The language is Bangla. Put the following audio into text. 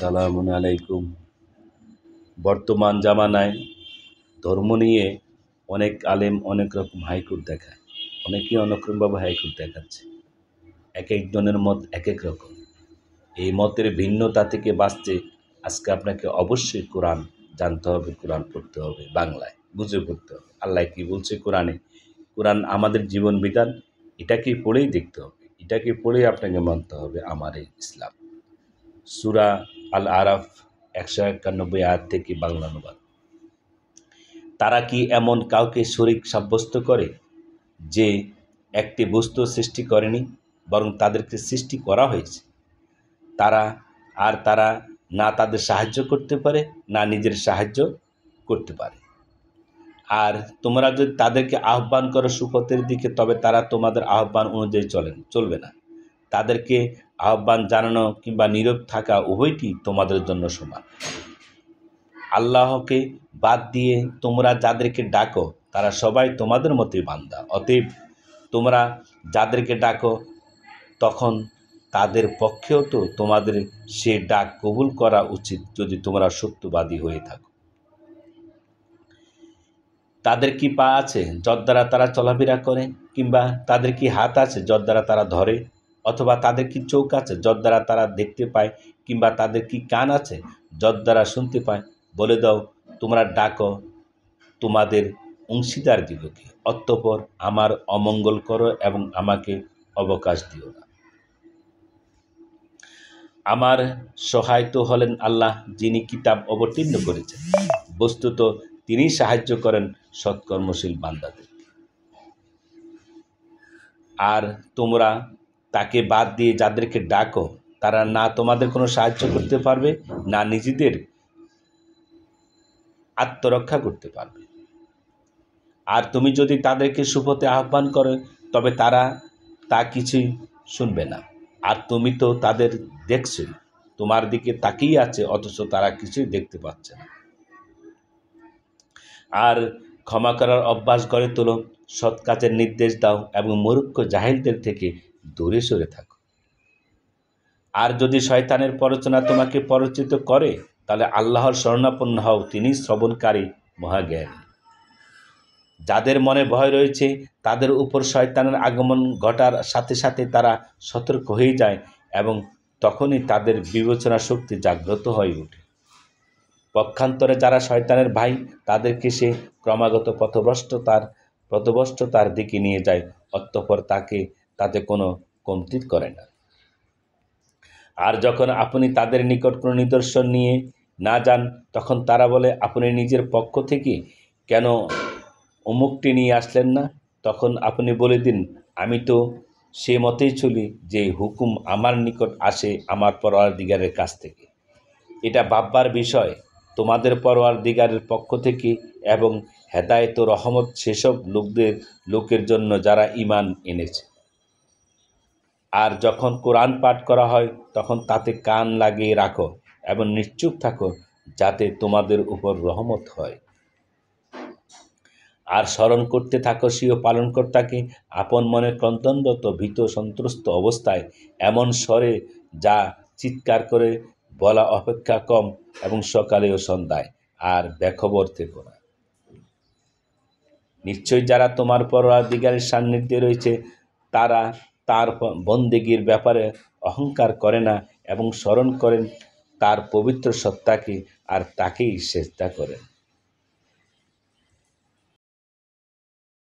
আসসালামু আলাইকুম। বর্তমান জামানায় ধর্ম নিয়ে অনেক আলেম অনেক রকম হাইকোর্ট দেখায়, অনেকেই অনেক রকমভাবে হাইকোর্ট দেখাচ্ছে। এক একজনের মত এক এক রকম। এই মতের ভিন্নতা থেকে বাঁচতে আজকে আপনাকে অবশ্যই কোরআন জানতে হবে, কোরআন পড়তে হবে, বাংলায় বুঝে পড়তে হবে। আল্লাহ কি বলছে কোরআনে, কোরআন আমাদের জীবন বিধান, এটাকে পড়েই দেখতে হবে, এটাকে পড়েই আপনাকে মানতে হবে আমার এই ইসলাম। সূরা আল আরাফ 191 আয়াত থেকে বাংলা অনুবাদ। তারা কি এমন কাউকে শরীক সাব্যস্ত করে যে একটি বস্তু সৃষ্টি করেনি, বরং তাদেরকে সৃষ্টি করা হয়েছে। তারা না তাদের সাহায্য করতে পারে, না নিজের সাহায্য করতে পারে। আর তোমরা যদি তাদেরকে আহ্বান করো সুপথের দিকে, তবে তারা তোমাদের আহ্বান অনুযায়ী চলবে না। তাদেরকে আহ্বান জানানো কিংবা নীরব থাকা উভয়টি তোমাদের জন্য সমান। আল্লাহকে বাদ দিয়ে তোমরা যাদেরকে ডাকো তারা সবাই তোমাদের মতোই বান্দা। অতএব তোমরা যাদেরকে ডাকো তখন তাদের পক্ষেও তো তোমাদের সে ডাক কবুল করা উচিত, যদি তোমরা সত্যবাদী হয়ে থাকো। তাদের কি পা আছে যার দ্বারা তারা চলাফেরা করে, কিংবা তাদের কি হাত আছে যার দ্বারা তারা ধরে, অথবা তাদের কি চোখ আছে যার দ্বারা তারা দেখতে পায়, কিংবা তাদের কি কান আছে যার দ্বারা শুনতে পায়? বলে দাও, তোমরা ডাকো তোমাদের অংশীদার দিগকে, অতঃপর আমার অমঙ্গল করো এবং আমাকে অবকাশ দিও না। আমার সহায় তো হলেন আল্লাহ, যিনি কিতাব অবতীর্ণ করেছেন। বস্তুত তিনি সাহায্য করেন সৎকর্মশীল বান্দাদের। আর তোমরা তাকে বাদ দিয়ে যাদেরকে ডাকো তারা না তোমাদের কোনো সাহায্য করতে পারবে, না নিজেদের আত্মরক্ষা করতে পারবে। আর তুমি যদি তাদেরকে সুপথে আহ্বান করো, তবে তারা তা কিছুই শুনবে না। আর তুমি তো তাদের দেখছই, তোমার দিকে তাকিয়ে আছে, অথচ তারা কিছুই দেখতে পাচ্ছে না। আর ক্ষমা করার অভ্যাস গড়ে তোলো, সৎ কাজের নির্দেশ দাও এবং মূর্খ জাহিলদের থেকে দূরে সরে থাকো। আর যদি শয়তানের প্ররোচনা তোমাকে প্ররোচিত করে, তাহলে আল্লাহর শরণাপন্ন হও, তিনি শ্রবণকারী মহাজ্ঞানী। যাদের মনে ভয় রয়েছে তাদের উপর শয়তানের আগমন ঘটার সাথে সাথে তারা সতর্ক হয়ে যায় এবং তখনই তাদের বিবেচনা শক্তি জাগ্রত হয়ে ওঠে। পক্ষান্তরে যারা শয়তানের ভাই, তাদেরকে সে ক্রমাগত পথভ্রষ্টতার দিকে নিয়ে যায়, অতঃপর তাতে কোনো কমতি করে না। আর যখন আপনি তাদের নিকট কোনো নিদর্শন নিয়ে না যান, তখন তারা বলে, আপনি নিজের পক্ষ থেকে কেন অমুকটি নিয়ে আসলেন না? তখন আপনি বলে দিন, আমি তো সে মতেই চলি যে হুকুম আমার নিকট আসে আমার পরওয়ারদিগারের কাছ থেকে। এটা ভাববার বিষয়, তোমাদের পরওয়ারদিগারের পক্ষ থেকে এবং হেদায়েত ও রহমত সেসব লোকের জন্য যারা ঈমান এনেছে। আর যখন কোরআন পাঠ করা হয় তখন তাতে কান লাগিয়ে রাখো এবং নিশ্চুপ থাকো, যাতে তোমাদের উপর রহমত হয়। আর স্মরণ করতে থাকো স্বীয় পালনকর্তাকে আপন মনে ক্রন্দনরত ভীত সন্ত্রস্ত অবস্থায়, এমন স্বরে যা চিৎকার করে বলা অপেক্ষা কম, এবং সকালে ও সন্ধ্যায়। আর বেখবর থেকো না। নিশ্চয়ই যারা তোমার পরওয়ারদিগারের সান্নিধ্যে রয়েছে তারা তার বন্দেগীর ব্যাপারে অহংকার করে না এবং স্মরণ করেন তার পবিত্র সত্তাকে আর তাকেই সেজদা করেন।